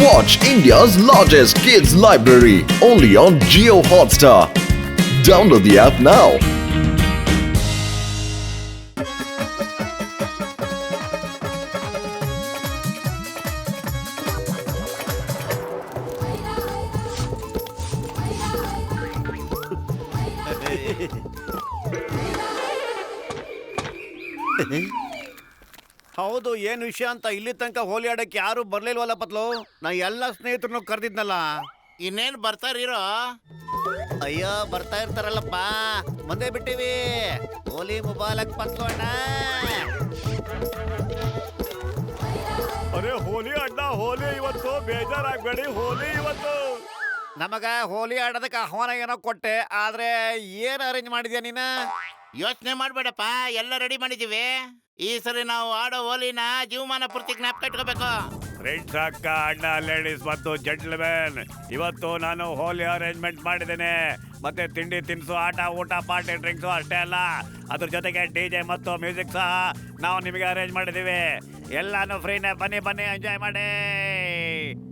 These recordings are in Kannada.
Watch India's largest kids library only on Jio Hotstar. Download the app now. ಹೌದು, ಏನ್ ವಿಷಯ ಅಂತ ಇಲ್ಲಿ ತನಕ ಹೋಲಿ ಆಡಕ್ಕೆ ಯಾರು ಬರ್ಲಿಲ್ವಲ್ಲ ಪತ್ಲು. ನಾ ಎಲ್ಲ ಸ್ನೇಹಿತರನ್ನು ಕರೆದಿದ್ನಲ್ಲ. ಇನ್ನೇನ್ ಬರ್ತಾರಿರೋ? ಅಯ್ಯೋ ಬರ್ತಾ ಇರ್ತಾರಲ್ಲಪ್ಪ, ಬಂದೇ ಬಿಟ್ಟಿವಿ. ಹೋಲಿ ಮುಬಾಲಕ್ ಪತ್ಲು ಅಣ್ಣ. ಅರೆ ಹೋಲಿ ಅಣ್ಣ, ಹೋಲಿ ಇವತ್ತು, ಬೇಜಾರಾಗ್ಬೇಡಿ, ಹೋಲಿ ಇವತ್ತು. ನಮಗ ಹೋಲಿ ಆಡೋದಕ್ಕೆ ಆಹ್ವಾನ ಏನೋ ಕೊಟ್ಟೆ, ಆದ್ರೆ ಏನ್ ಅರೇಂಜ್ ಮಾಡಿದ್ಯಾ ನೀನ? ಯೋಚನೆ ಮಾಡ್ಬೇಡಪ್ಪ, ಎಲ್ಲ ರೆಡಿ ಮಾಡಿದೀವಿ. ಈ ಸರಿ ನಾವು ಆಡೋ ಹೋಲಿನ ಜೀವಮಾನ ಪೂರ್ತಿ ಜ್ಞಾಪಕ ಇಟ್ಕೋಬೇಕು. ಫ್ರೆಂಡ್ಸ್, ಅಕ್ಕ, ಅಣ್ಣ, ಲೇಡೀಸ್ ಮತ್ತು ಜೆಂಟ್ಲ್ಮೆನ್, ಇವತ್ತು ನಾನು ಹೋಲಿ ಅರೇಂಜ್ಮೆಂಟ್ ಮಾಡಿದ್ದೇನೆ. ಮತ್ತೆ ತಿಂಡಿ ತಿನಿಸು, ಆಟ ಊಟ, ಪಾರ್ಟಿ ಡ್ರಿಂಕ್ಸು ಅಷ್ಟೇ ಅಲ್ಲ, ಅದ್ರ ಜೊತೆಗೆ DJ ಮತ್ತು ಮ್ಯೂಸಿಕ್ ಸಹ ನಾವು ನಿಮಗೆ ಅರೇಂಜ್ ಮಾಡಿದ್ದೀವಿ. ಎಲ್ಲಾನು ಫ್ರೀನೇ, ಬನ್ನಿ ಬನ್ನಿ ಎಂಜಾಯ್ ಮಾಡಿ.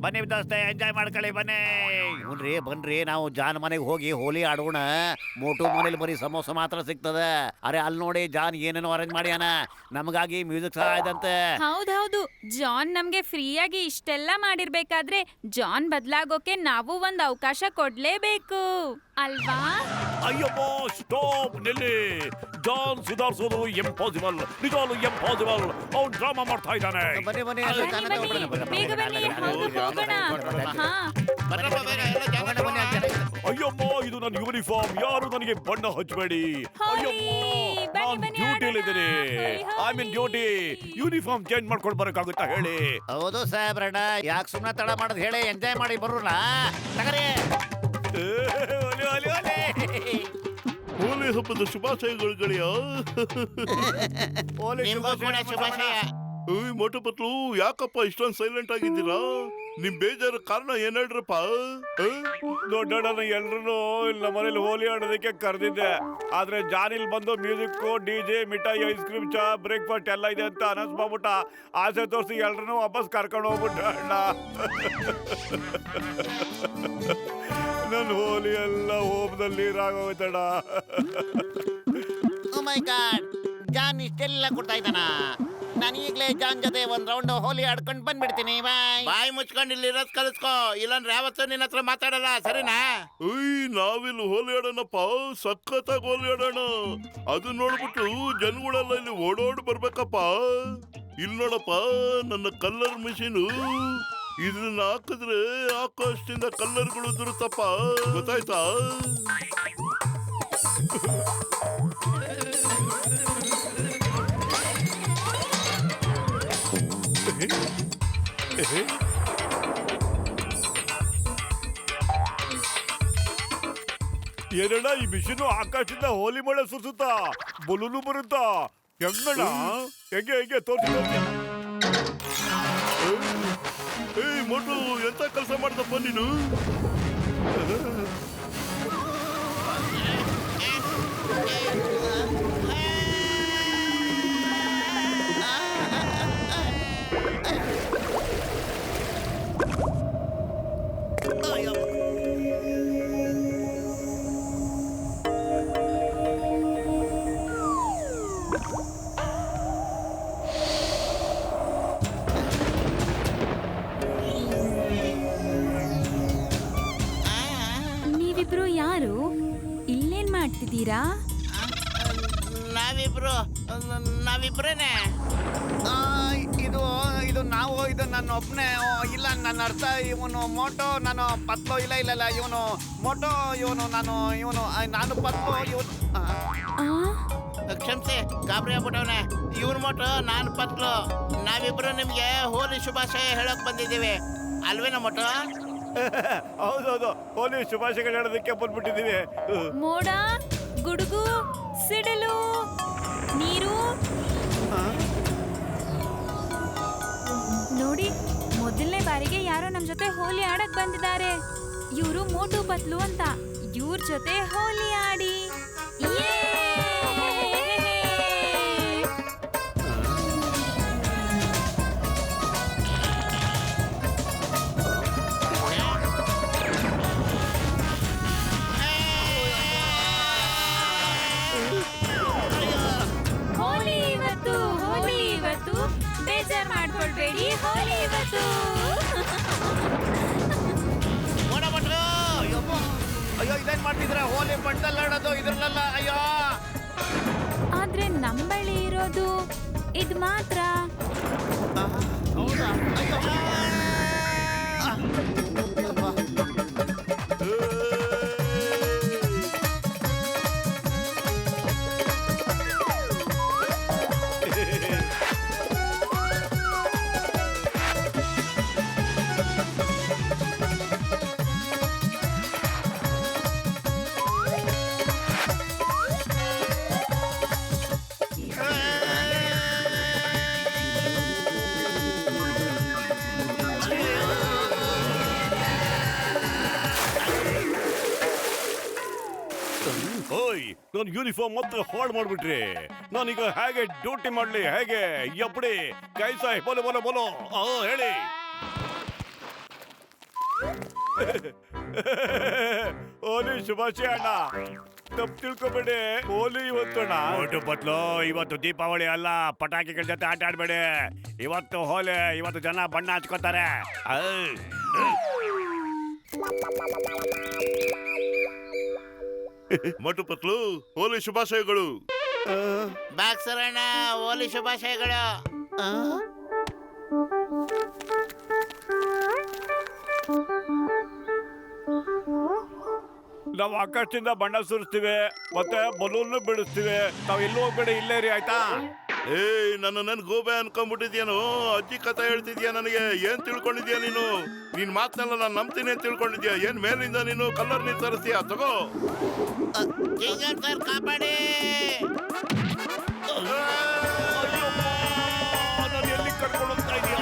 ಬನ್ನಿ ದೋಸ್ತೆ, ಎಂಜಾಯ್ ಮಾಡ್ಕೊಳ್ಳಿ, ಬನ್ನಿ. ಹುನ್ರಿ ಬನ್ರಿ, ನಾವು ಜಾನ್ ಮನೆಗೆ ಹೋಗಿ ಹೋಲಿ ಆಡೋಣ. ಮೋಟು ಮನೇಲಿ ಬರೀ ಸಮೋಸ ಮಾತ್ರ ಸಿಗ್ತದೆ. ಅರೆ ಅಲ್ಲಿ ನೋಡಿ, ಜಾನ್ ಏನೇನೋ ಅರೇಂಜ್ ಮಾಡ್ಯಾನ, ನಮಗಾಗಿ ಮ್ಯೂಸಿಕ್ ಸಹ ಇದಂತೆ. ಹೌದೌದು, ಜಾನ್ ನಮ್ಗೆ ಫ್ರೀಯಾಗಿ ಇಷ್ಟೆಲ್ಲ ಮಾಡಿರ್ಬೇಕಾದ್ರೆ ಜಾನ್ ಬದ್ಲಾಗೋಕೆ ನಾವು ಒಂದ್ ಅವಕಾಶ ಕೊಡ್ಲೇಬೇಕು ಅಲ್ವಾ? ಅಯ್ಯಪ್ಪ, ಸ್ಟಾಪ್, ನಿಲ್ಲಿ. ಜಾನ್ ಸುಧಾರಿಸೋದು ಇಂಪಾಸಿಬಲ್, ನಿಜವಾಗ್ಲೂ ಇಂಪಾಸಿಬಲ್. ಅವ್ನು ಡ್ರಾಮಾ ಮಾಡ್ತಾ ಇದ್ದಾನೆ. ಬನ್ನಿ ಬನ್ನಿ, ಬನ್ನಿ, ಬನ್ನಿ, ಬೇಗ ಬನ್ನಿ, ಹೌದು, ಹೋಗೋಣ. ಹಾ. ಬರ್ರಪ್ಪ ಬೇಗ, ಎಲ್ಲ ಜಾಗ ತಗೊಳ್ಳೋಣ. ಅಯ್ಯಮ್ಮ, ಇದು ನನ್ನ ಯೂನಿಫಾರ್ಮ್, ಯಾರು ನನಗೆ ಬಣ್ಣ ಹಚ್ಚಬೇಡಿ. ಅಯ್ಯಮ್ಮ, ನಾನು ಬನ್ನಿ, ಡ್ಯೂಟಿಲಿದ್ದೀನಿ. ಆಡೋಣ. I mean duty. Uniform change ಮಾಡ್ಕೊಂಡು ಬರಕ್ಕಾಗುತ್ತಾ ಹೇಳಿ? ಹೌದು ಸಾಹೇಬ್ರಣ್ಣ, ಯಾಕೆ ಸುಮ್ಮನೆ ತಡ ಮಾಡೋದು ಹೇಳಿ, ಎಂಜಾಯ್ ಮಾಡಿ ಬರೋಣ. ತಗರಿ. ಒಲೆ, ಒಲೆ, ಒಲೆ. ಹೋಲಿ ಹಬ್ಬದ ಶುಭಾಶಯಗಳು ಗೆಳೆಯ. ನಿಮ್ಗೂ ಕೂಡ ಶುಭಾಶಯ. ಮೋಟು ಪತ್ಲು, ಯಾಕಪ್ಪ ಇಷ್ಟೊಂದು ಸೈಲೆಂಟ್ ಆಗಿದ್ದೀರಾ? ನಿಮ್ ಬೇಜಾರ ಕಾರಣ ಏನ್ ಹೇಳ್ರಪ್ಪ? ದೊಡ್ಡಣ್ಣ ಎಲ್ರು ನಮ್ಮ ಮನೇಲಿ ಹೋಲಿ ಆಡೋದಕ್ಕೆ ಕರೆದಿದ್ದೆ. ಆದ್ರೆ ಜಾನಿಲ್ ಬಂದು ಮ್ಯೂಸಿಕ್, DJ, ಮಿಠಾಯಿ, ಐಸ್ ಕ್ರೀಮ್, ಚಾ, ಬ್ರೇಕ್ಫಾಸ್ಟ್ ಎಲ್ಲ ಇದೆ ಅಂತ ಅನೌನ್ಸ್ ಮಾಡ್ಬಿಟ್ಟ. ಆಸೆ ತೋರಿಸಿ ಎಲ್ರನ್ನೂ ವಾಪಸ್ ಕರ್ಕೊಂಡು ಹೋಗ್ಬಿಟ್ಟ ಅಣ್ಣ. ನನ್ನ ಹೋಲಿ ಎಲ್ಲ ಹೋಮದಲ್ಲಿ ನೀರಾಗೋಯ್ತಣ್ಣ. ಓ ಮೈ ಗಾಡ್, ಜಾನ್ ಇಷ್ಟೆಲ್ಲ ಕೊಡ್ತಾ ಇದ್ದಾನ. ನಾನು ಈಗಲೇ ಜಾನ್ ಜೊತೆ ಒಂದ್ ರೌಂಡ್ ಹೋಲಿ ಆಡ್ಕೊಂಡು ಬಂದ್ಬಿಡ್ತೀನಿ. ಬಾಯಿ ಮುಚ್ಕೊಂಡು ಇಲ್ಲಿರೋದ್ ಕಲಿಸ್ಕೋ, ಇಲ್ಲಾಂದ್ರೆ ಯಾವತ್ತೂ ನಿನ್ನ ಹತ್ರ ಮಾತಾಡಲ್ಲ, ಸರಿನಾ? ನಾವಿಲ್ಲಿ ಹೋಲಿ ಆಡೋಣಪ್ಪ, ಸಖತ್ತಾಗಿ ಹೋಲಿ ಆಡೋಣ. ಅದು ನೋಡ್ಬಿಟ್ಟು ಜನಗಳೆಲ್ಲ ಇಲ್ಲಿ ಓಡೋಡ್ ಬರ್ಬೇಕಪ್ಪ. ಇಲ್ಲಿ ನೋಡಪ್ಪ, ನನ್ನ ಕಲ್ಲರ್ ಮಿಷಿನು. ಇದನ್ನ ಹಾಕಿದ್ರೆ ಆಕಾಶದಿಂದ ಕಲ್ಲರ್ಗಳು ಉದುರುತ್ತಪ್ಪ, ಗೊತ್ತಾಯ್ತಾ? ಏನಣ್ಣ ಈ ಮಿಷಿನು ಆಕಾಶದಿಂದ ಹೋಲಿ ಮಳೆ ಸುರಿಸುತ್ತಾ, ಬಲೂನು ಬರುತ್ತಾ? ಹೆಂಗಣ್ಣ? ಹೆಂಗೆ ಹೆಂಗೆ ತೋರಿಸಿ ತೋರಿಸಿ. ಮೋಟು, ಎಂತ ಕೆಲಸ ಮಾಡ್ದಪ್ಪ ನೀನು? ನೀವಿಬ್ರು ಯಾರು? ಇಲ್ಲೇನ್ ಮಾಡ್ತಿದ್ದೀರಾ? ನಾವಿಬ್ರೇನೆ. ಇದು ಇದು ನಾವು, ಇದು ನನ್ನ ಒಬ್ಬನೇ ಇಲ್ಲ. ನನ್ನ ಅರ್ಥ ಇವನು ಮೋಟೋ, ನಾನು ಪತ್ಲು. ಇಲ್ಲ ಇಲ್ಲ ಇಲ್ಲ, ಇವನು ಮೋಟೋ, ಇವನು ನಾನು ಪತ್ಲು. ಇವನು ಕ್ಷಮಿಸಿ, ಗಾಬರಿ ಆಗ್ಬಿಟ್ಟವನೆ. ಇವ್ರ ಮೋಟು, ನಾನು ಪತ್ಲು. ನಾವಿಬ್ರು ನಿಮ್ಗೆ ಹೋಲಿ ಶುಭಾಶಯ ಹೇಳಕ್ ಬಂದಿದ್ದೀವಿ, ಅಲ್ವೇನ ಮೋಟು? ಹೌದೌದು, ಹೋಲಿ ಶುಭಾಶಯಗಳು ಹೇಳೋದಕ್ಕೆ ಬಂದ್ಬಿಟ್ಟಿದ್ದೀವಿ. ಮೋಡ, ಗುಡುಗು, ಸಿಡಿಲು, ನೀರು. ನೋಡಿ, ಮೊದಲನೇ ಬಾರಿಗೆ ಯಾರೋ ನಮ್ ಜೊತೆ ಹೋಲಿ ಆಡಕ್ ಬಂದಿದ್ದಾರೆ. ಇವರು ಮೋಟು ಪತ್ಲು ಅಂತ. ಇವ್ರ ಜೊತೆ ಹೋಲಿ ಆಡಿ. ಹೊಡೆಯೋದು. ಅಯ್ಯೋ ಇದೇನ್ ಮಾಡ್ತಿದ್ರ? ಹೋಲಿ ಬಣ್ಣದಲ್ಲಿ ಆಡೋದು ಇದ್ರಲ್ಲ. ಅಯ್ಯೋ ಆದ್ರೆ ನಮ್ ಬಳಿ ಇರೋದು ಇದ್ ಮಾತ್ರ. ಹೌದಾ? ಅಯ್ಯೋ ಓಯ್, ನನ್ನ ಯೂನಿಫಾರ್ಮ್ ಮತ್ತೆ ಹಾಳು ಮಾಡ್ಬಿಟ್ರಿ. ನಾನೀಗ ಹೇಗೆ ಡ್ಯೂಟಿ ಮಾಡ್ಲಿ? ಹೇಗೆ ಎಪ್ಪಡಿ ಕೈಸಾ ಬೋಲೋ ಬೋಲೋ ಬೋಲೋ ಹೇಳಿ. ಓಲಿ ಶುಭಾಶಯ ಅಣ್ಣ, ತಪ್ಪು ತಿಳ್ಕೊಬೇಡಿ. ಹೋಲಿ ಇವತ್ತು ಒಟ್ಟು ಬತ್ಲು. ಇವತ್ತು ದೀಪಾವಳಿ ಅಲ್ಲ, ಪಟಾಕಿಗಳ ಜೊತೆ ಆಟ ಆಡ್ಬೇಡಿ. ಇವತ್ತು ಹೋಲಿ, ಇವತ್ತು ಜನ ಬಣ್ಣ ಹಚ್ಕೋತಾರೆ. ಮಟು ಪತ್ಲು, ಹೋಲಿ ಶುಭಾಶಯಗಳು. ಬಾಕ್ಸರಣ್ಣ, ಹೋಲಿ ಶುಭಾಶಯಗಳು. ನಾವು ಆಕಾಶದಿಂದ ಬಣ್ಣ ಸುರಿಸ್ತೀವಿ, ಮತ್ತೆ ಬಲೂನ್ ಬಿಡಿಸ್ತೀವಿ. ತಾವ್ ಎಲ್ಲೂ ಹೋಗ್ಬೇಡಿ, ಇಲ್ಲೇ ರೀ, ಆಯ್ತಾ? ನನ್ ಗೋಬೆ ಅನ್ಕೊಂಡ್ಬಿಟ್ಟಿದ್ಯಾನು? ಅಜ್ಜಿ ಕಥೆ ಹೇಳ್ತಿದ್ಯಾ ನನಗೆ? ಏನ್ ತಿಳ್ಕೊಂಡಿದ್ಯಾ ನೀನು? ನಿನ್ ಮಾತನ್ನೆಲ್ಲ ನಾನು ನಂಬ್ತೀನಿ ಅಂತ ತಿಳ್ಕೊಂಡಿದ್ಯಾ? ಏನ್ ಮೇಲಿಂದ ನೀನು ಕಲರ್ ನೀರ್ ತರಿಸ್ತೀಯಾ? ತಗೋ. ಸರ್ ಕಾಪಾಡಿ. ನಾನು ಎಲ್ಲಿ ಕರ್ಕೊಂಡು ಹೋಗ್ತಾ ಇದೀಯಾ?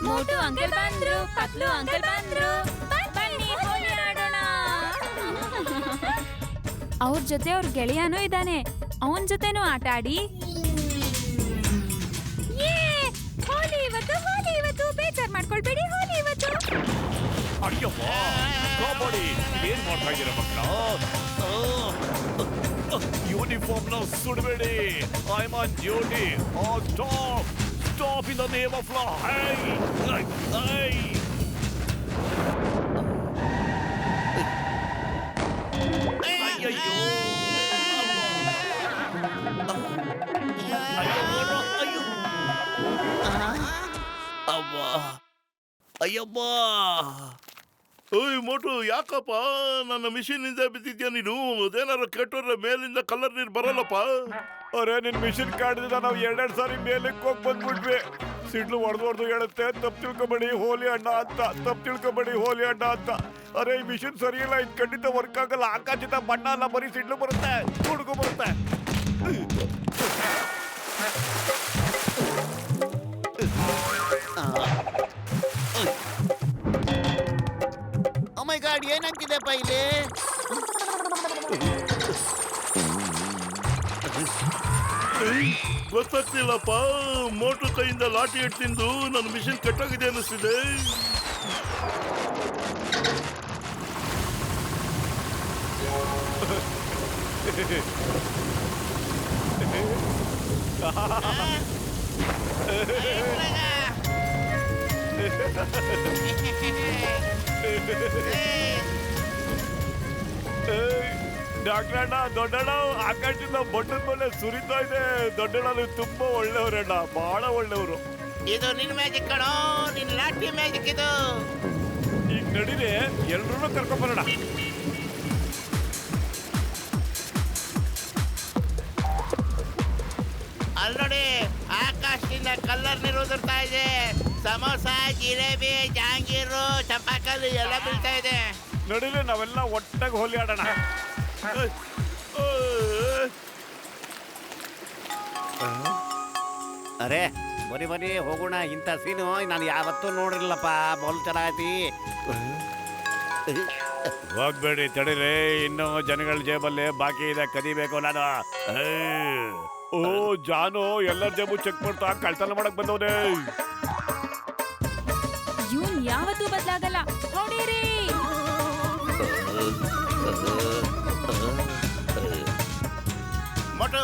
ಮೋಟು ಅಂಕಲ್ ಬಂದ್ರು, ಪತ್ಲು ಅಂಕಲ್ ಬಂದ್ರು. ಬನ್ನಿ ಹೋಲಿ ಆಡೋಣ. ಅವ್ರ ಜೊತೆ ಅವ್ರ ಗೆಳೆಯನೂ ಇದ್ದಾನೆ, ಅವನ್ ಜೊತೆನೂ ಆಟ ಆಡಿ. ಹೋಲಿ ಇವತ್ತು ಬೇಜಾರ್ ಮಾಡ್ಕೊಳ್ಬೇಡಿ. ಹೋಲಿ ಇವತ್ತು. ಅಯ್ಯಪ್ಪ, ಕಾಪಾಡಿ. ಏನ್ ಮಾಡ್ತಾ ಇದ್ದೀರಾ ಮಕ್ಕಳ? ಯೂನಿಫಾರ್ಮ್ ನ ಸುಡಬೇಡಿ. I am on duty. Stop, stop in the name of law. ಅಯ್ಯಯ್ಯೋ, ಅಯ್ಯಬ್ಬ. ಓಯ್ ಮೋಟು, ಯಾಕಪ್ಪ ನನ್ನ ಮಿಷಿನ್ ಇಂದ ಬಿದ್ದಿದ್ಯಾ ನೀನು? ಅದೇನಾರು ಕೆಟ್ಟೋದ್ರೆ ಮೇಲಿಂದ ಕಲರ್ ನೀರ್ ಬರಲ್ಲಪ್ಪ. ಅರೆ, ನಿನ್ ಮಿಷಿನ್ ಕಾಡ್ದಿಂದ ನಾವು 2 ಸಾರಿ ಮೇಲಕ್ಕೆ ಹೋಗಿ ಬಂದ್ಬಿಟ್ವಿ. ಸಿಡ್ಲು ಹೊಡೆದು ಹೇಳುತ್ತೆ, ತಪ್ಪು ತಿಳ್ಕೊಬೇಡಿ ಹೋಲಿ ಅಣ್ಣ ಅಂತ. ತಪ್ಪು ತಿಳ್ಕೊಬೇಡಿ ಹೋಲಿ ಅಣ್ಣ ಅಂತ. ಅರೆ, ಈ ಮಿಷಿನ್ ಸರಿಯಿಲ್ಲ, ಇದು ಖಂಡಿತ ವರ್ಕ್ ಆಗಲ್ಲ. ಆಕಾಶದ ಬಣ್ಣ ಅಲ್ಲ, ಬರೀ ಸಿಡ್ಲು ಬರುತ್ತೆ, ಹುಡುಗು ಬರುತ್ತೆ. ಓ ಮೈ ಗಾಡ್, ಏನಾಗ್ತಿದೆಪ್ಪ ಇಲ್ಲಿ? ಗೊತ್ತಾಗ್ತಿಲ್ಲಪ್ಪ. ಮೋಟು ಕೈಯಿಂದ ಲಾಠಿ ಹಿಟ್ಟು ತಿಂದು ನನ್ನ ಮಿಷಿನ್ ಕೆಟ್ಟೋಗಿದೆ ಅನ್ನಿಸ್ತಿದೆ. ಡಾಕ್ಟರ್ ಅಣ್ಣ, ದೊಡ್ಡಣ್ಣ, ಆಕಾಶದಿಂದ ಬಣ್ಣದ ಮೇಲೆ ಸುರಿತಾ ಇದೆ. ದೊಡ್ಡಣ್ಣ, ನೀವು ತುಂಬಾ ಒಳ್ಳೆಯವ್ರಣ್ಣ, ಬಹಳ ಒಳ್ಳೆಯವರು. ಇದು ನಿನ್ ಮ್ಯಾಜಿಕ್ ಕಣೋ, ನಿನ್ ಲಾಠಿ ಮ್ಯಾಜಿಕ್ ಇದು. ಈಗ ನಡೀರಿ, ಎಲ್ರೂ ಕರ್ಕೊಂಬರೋಣ. ಅಲ್ಲಿ ನೋಡಿ, ಆಕಾಶದಿಂದ ಕಲ್ಲರ್ ನೀರು ಉದುರ್ತಾ ಇದೆ. ಸಮೋಸ, ಜಿಲೇಬಿ, ಜಾಂಗೀರು, ಚಪಾಕಲ್ಲು ಎಲ್ಲ ಬೀಳ್ತಾ ಇದೆ. ನಡೀಲಿ, ನಾವೆಲ್ಲ ಒಟ್ಟಾಗಿ ಹೋಲಿ ಆಡೋಣ. ಅರೆ ಬನ್ನಿ ಹೋಗೋಣ. ಇಂಥ ಸೀನು ನಾನು ಯಾವತ್ತೂ ನೋಡಿರ್ಲಪ್ಪ. ಬೋಲ್ ಚೆನ್ನಾಗೈತಿ. ಹೋಗ್ಬೇಡಿ, ತಡೀರಿ. ಇನ್ನು ಜನಗಳ ಜೇಬಲ್ಲಿ ಬಾಕಿ ಇದೆ, ಕದಿಬೇಕು ನಾನು. ಓ ಜಾನು, ಎಲ್ಲರ ಜೇಬು ಚೆಕ್ ಮಾಡ್ತಾ ಕಳ್ತನ ಮಾಡಕ್ ಬಂದವನೇ. ಇವನ್ ಯಾವತ್ತೂ ಬದಲಾಗಲ್ಲ. ಹೊಡೀರಿ. ಮೊಟ್ಟು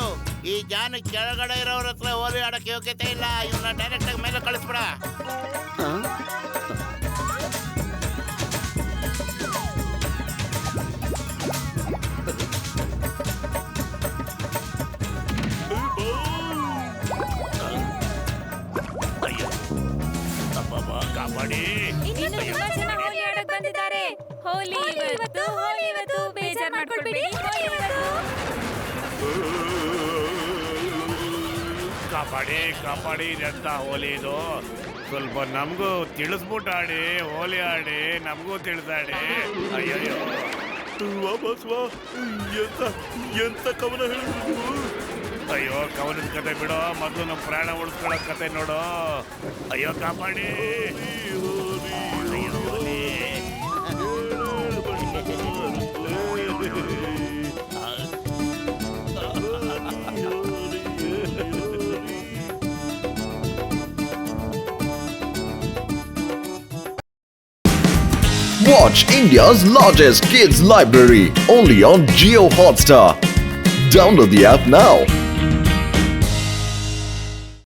ಈ ಜಾನ್ ಕೆಳಗಡೆ ಇರೋರ ಹತ್ರ ಹೋಲಿ ಆಡಕ್ಕೆ ಯೋಗ್ಯತೆ ಇಲ್ಲ. ಇವನ್ನ ಡೈರೆಕ್ಟ್ ಆಗಿ ಮೇಲೆ ಕಳಿಸ್ಬಿಡ. ಕಾಪಾಡಿ. ಇನ್ನು ತುಂಬಾ ಜನ ಹೋಲಿ ಆಡಕ್ ಬಂದಿದ್ದಾರೆ. ಹೋಲಿ ಇವತ್ತು, ಹೋಲಿ ಇವತ್ತು, ಬೇಜಾರ್ ಮಾಡ್ಕೊಳ್ಬೇಡಿ. ಹೋಲಿ ಇವತ್ತು. ಕಾಪಾಡಿ ಇದೆಂತ ಹೋಲಿ ಇದು? ಸ್ವಲ್ಪ ನಮಗೂ ತಿಳಿಸ್ಬಿಟ್ಟು ಆಡಿ, ಹೋಲಿ ಆಡಿ, ನಮಗೂ ತಿಳಿಸಾಡಿ. ಅಯ್ಯಯ್ಯೋ, ವಾಪಸ್ ವಾ. ಎಂತ ಕವನ ಹೇಳಿದ್ರು? ಅಯ್ಯೋ, ಕವನದ ಕತೆ ಬಿಡೋ, ಮೊದಲು ನಮ್ಮ ಪ್ರಾಣ ಉಳಿಸ್ಕೊಳ್ಳೋ ಕತೆ ನೋಡು. ಅಯ್ಯೋ, ಕಾಪಾಡಿ. ಅಯ್ಯೋ, ಹೋಲಿ. Watch India's largest kids library only on Geo Hotstar. Download the app now.